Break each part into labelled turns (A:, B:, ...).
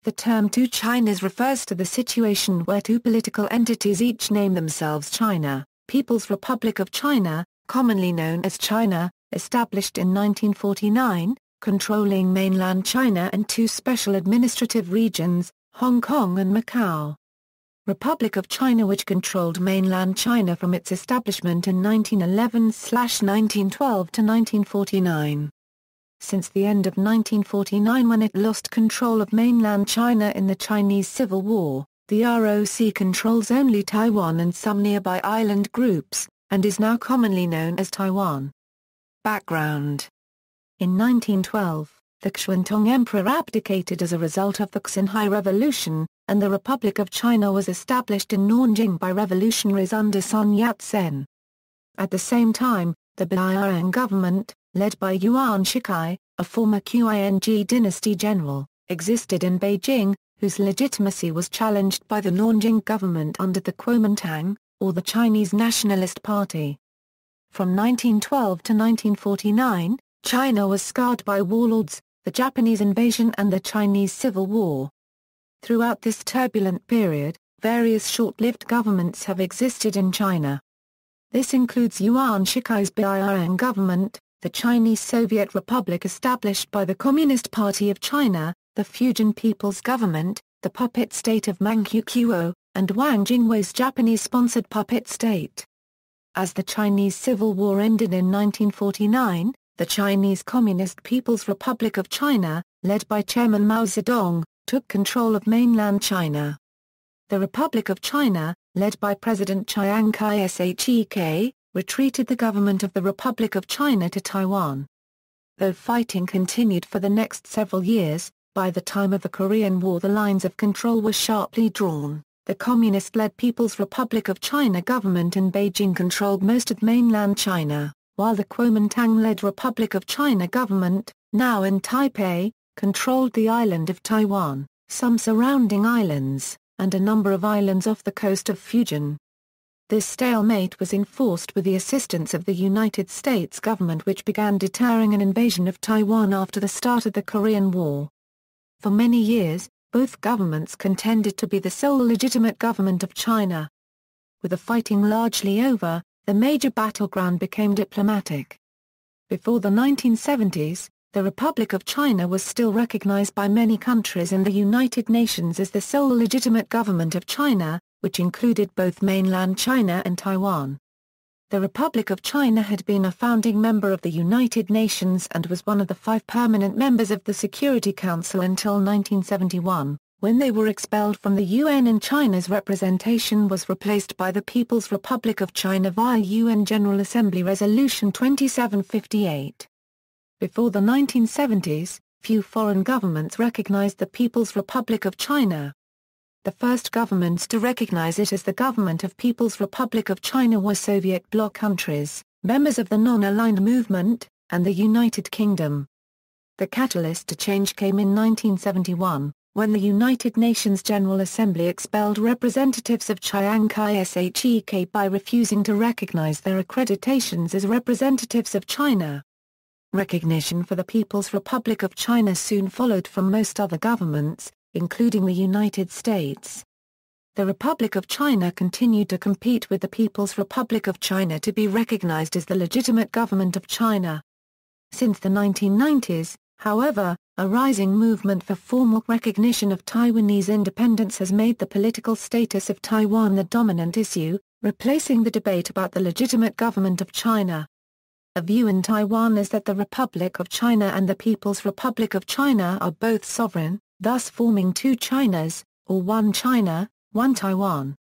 A: The term Two Chinas refers to the situation where two political entities each name themselves China. People's Republic of China, commonly known as China, established in 1949, controlling mainland China and two special administrative regions, Hong Kong and Macau. Republic of China, which controlled mainland China from its establishment in 1911/1912 to 1949. Since the end of 1949, when it lost control of mainland China in the Chinese Civil War, the ROC controls only Taiwan and some nearby island groups, and is now commonly known as Taiwan. Background: in 1912, the Xuantong Emperor abdicated as a result of the Xinhai Revolution, and the Republic of China was established in Nanjing by revolutionaries under Sun Yat-sen. At the same time, the Beiyang government, led by Yuan Shikai, a former Qing dynasty general, existed in Beijing, whose legitimacy was challenged by the Nanjing government under the Kuomintang, or the Chinese Nationalist Party. From 1912 to 1949, China was scarred by warlords, the Japanese invasion and the Chinese Civil War. Throughout this turbulent period, various short-lived governments have existed in China. This includes Yuan Shikai's Beiyang government, the Chinese Soviet Republic established by the Communist Party of China, the Fujian People's Government, the puppet state of Manchukuo, and Wang Jingwei's Japanese-sponsored puppet state. As the Chinese Civil War ended in 1949, the Chinese Communist People's Republic of China, led by Chairman Mao Zedong, took control of mainland China. The Republic of China, led by President Chiang Kai-shek, retreated the government of the Republic of China to Taiwan. Though fighting continued for the next several years, by the time of the Korean War the lines of control were sharply drawn. The Communist-led People's Republic of China government in Beijing controlled most of mainland China, while the Kuomintang-led Republic of China government, now in Taipei, controlled the island of Taiwan, some surrounding islands, and a number of islands off the coast of Fujian. This stalemate was enforced with the assistance of the United States government, which began deterring an invasion of Taiwan after the start of the Korean War. For many years, both governments contended to be the sole legitimate government of China. With the fighting largely over, the major battleground became diplomatic. Before the 1970s, the Republic of China was still recognized by many countries in the United Nations as the sole legitimate government of China, which included both mainland China and Taiwan. The Republic of China had been a founding member of the United Nations and was one of the 5 permanent members of the Security Council until 1971, when they were expelled from the UN and China's representation was replaced by the People's Republic of China via UN General Assembly Resolution 2758. Before the 1970s, few foreign governments recognized the People's Republic of China. The first governments to recognize it as the government of People's Republic of China were Soviet bloc countries, members of the Non-Aligned Movement, and the United Kingdom. The catalyst to change came in 1971, when the United Nations General Assembly expelled representatives of Chiang Kai-shek by refusing to recognize their accreditations as representatives of China. Recognition for the People's Republic of China soon followed from most other governments, including the United States. The Republic of China continued to compete with the People's Republic of China to be recognized as the legitimate government of China. Since the 1990s, however, a rising movement for formal recognition of Taiwanese independence has made the political status of Taiwan the dominant issue, replacing the debate about the legitimate government of China. A view in Taiwan is that the Republic of China and the People's Republic of China are both sovereign, thus forming two Chinas, or one China, one Taiwan.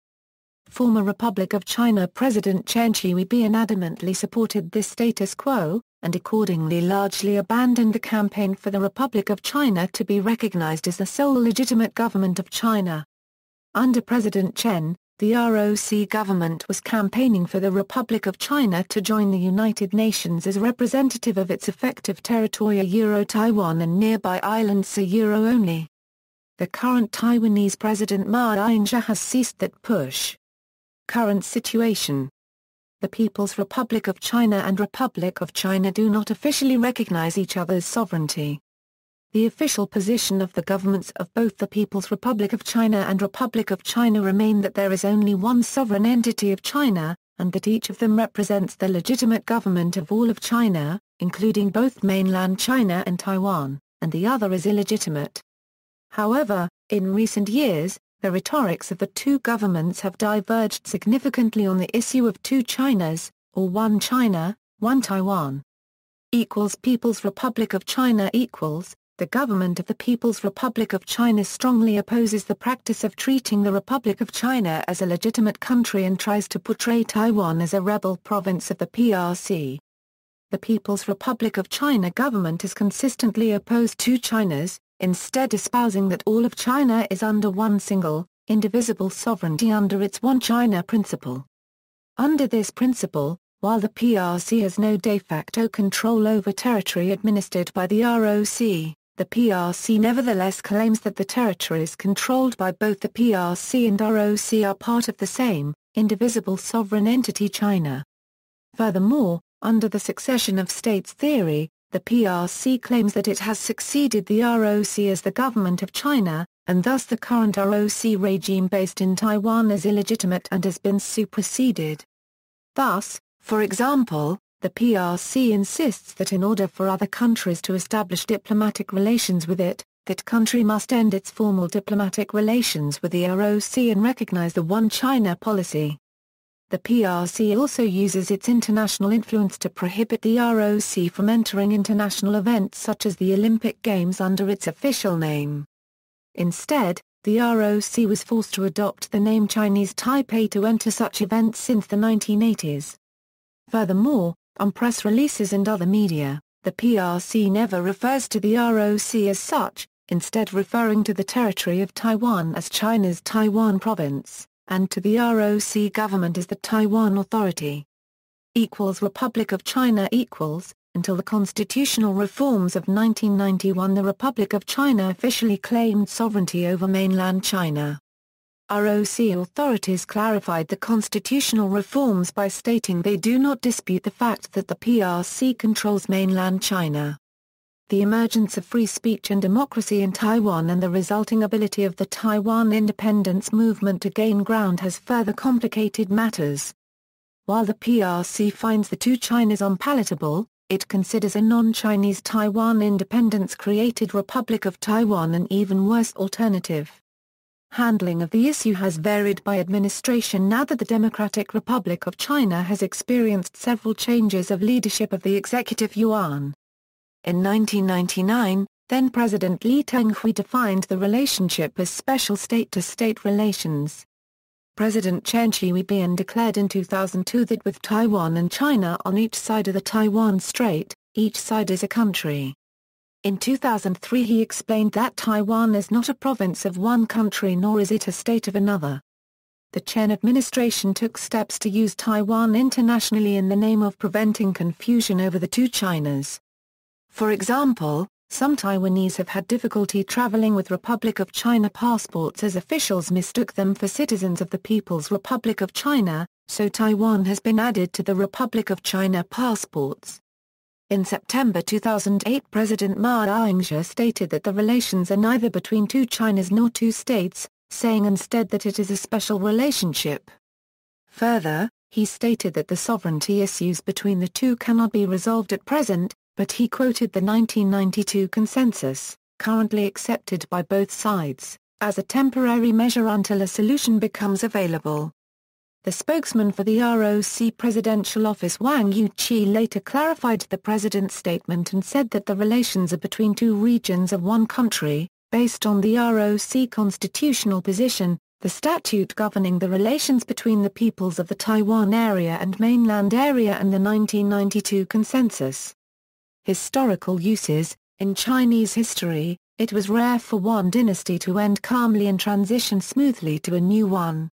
A: Former Republic of China President Chen Shui-bian adamantly supported this status quo, and accordingly largely abandoned the campaign for the Republic of China to be recognized as the sole legitimate government of China. Under President Chen, the ROC government was campaigning for the Republic of China to join the United Nations as representative of its effective territory Taiwan and nearby islands only. The current Taiwanese President Ma Ying-jeou has ceased that push. Current situation: the People's Republic of China and Republic of China do not officially recognize each other's sovereignty. The official position of the governments of both the People's Republic of China and Republic of China remain that there is only one sovereign entity of China, and that each of them represents the legitimate government of all of China, including both mainland China and Taiwan, and the other is illegitimate. However, in recent years, the rhetorics of the two governments have diverged significantly on the issue of two Chinas, or one China, one Taiwan. People's Republic of China equals. The government of the People's Republic of China strongly opposes the practice of treating the Republic of China as a legitimate country and tries to portray Taiwan as a rebel province of the PRC. The People's Republic of China government has consistently opposed two Chinas, instead espousing that all of China is under one single, indivisible sovereignty under its One China principle. Under this principle, while the PRC has no de facto control over territory administered by the ROC, the PRC nevertheless claims that the territories controlled by both the PRC and ROC are part of the same, indivisible sovereign entity China. Furthermore, under the succession of states theory, the PRC claims that it has succeeded the ROC as the government of China, and thus the current ROC regime based in Taiwan is illegitimate and has been superseded. Thus, for example, the PRC insists that in order for other countries to establish diplomatic relations with it, that country must end its formal diplomatic relations with the ROC and recognize the One China policy. The PRC also uses its international influence to prohibit the ROC from entering international events such as the Olympic Games under its official name. Instead, the ROC was forced to adopt the name Chinese Taipei to enter such events since the 1980s. Furthermore, on press releases and other media, the PRC never refers to the ROC as such, instead referring to the territory of Taiwan as China's Taiwan province, and to the ROC government as the Taiwan Authority. Republic of China equals. Until the constitutional reforms of 1991, the Republic of China officially claimed sovereignty over mainland China. ROC authorities clarified the constitutional reforms by stating they do not dispute the fact that the PRC controls mainland China. The emergence of free speech and democracy in Taiwan and the resulting ability of the Taiwan independence movement to gain ground has further complicated matters. While the PRC finds the two Chinas unpalatable, it considers a non-Chinese Taiwan independence-created Republic of Taiwan an even worse alternative. Handling of the issue has varied by administration now that the Democratic Republic of China has experienced several changes of leadership of the executive yuan. In 1999, then-President Lee Teng-hui defined the relationship as special state-to-state relations. President Chen Shui-bian declared in 2002 that with Taiwan and China on each side of the Taiwan Strait, each side is a country. In 2003 he explained that Taiwan is not a province of one country nor is it a state of another. The Chen administration took steps to use Taiwan internationally in the name of preventing confusion over the two Chinas. For example, some Taiwanese have had difficulty traveling with Republic of China passports as officials mistook them for citizens of the People's Republic of China, so Taiwan has been added to the Republic of China passports. In September 2008, President Ma Ying-jeou stated that the relations are neither between two Chinas nor two states, saying instead that it is a special relationship. Further, he stated that the sovereignty issues between the two cannot be resolved at present, but he quoted the 1992 consensus, currently accepted by both sides, as a temporary measure until a solution becomes available. The spokesman for the ROC Presidential Office Wang Yuqi later clarified the president's statement and said that the relations are between two regions of one country, based on the ROC constitutional position, the statute governing the relations between the peoples of the Taiwan area and mainland area and the 1992 consensus. Historical uses. In Chinese history, it was rare for one dynasty to end calmly and transition smoothly to a new one.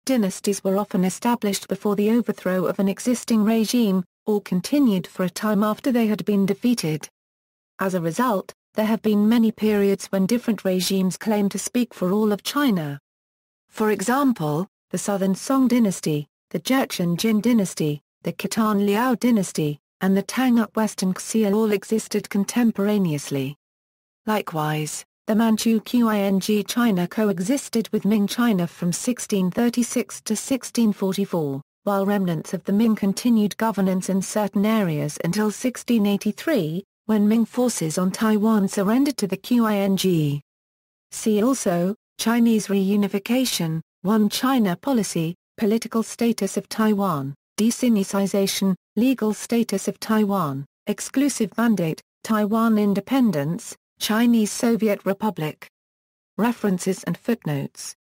A: Dynasties were often established before the overthrow of an existing regime, or continued for a time after they had been defeated. As a result, there have been many periods when different regimes claimed to speak for all of China. For example, the Southern Song dynasty, the Jurchen Jin dynasty, the Khitan Liao dynasty, and the Tang Western Xia all existed contemporaneously. Likewise, the Manchu Qing China coexisted with Ming China from 1636 to 1644, while remnants of the Ming continued governance in certain areas until 1683, when Ming forces on Taiwan surrendered to the Qing. See also, Chinese reunification, One China policy, political status of Taiwan, de-Sinicization, legal status of Taiwan, exclusive mandate, Taiwan independence, Chinese Soviet Republic. References and footnotes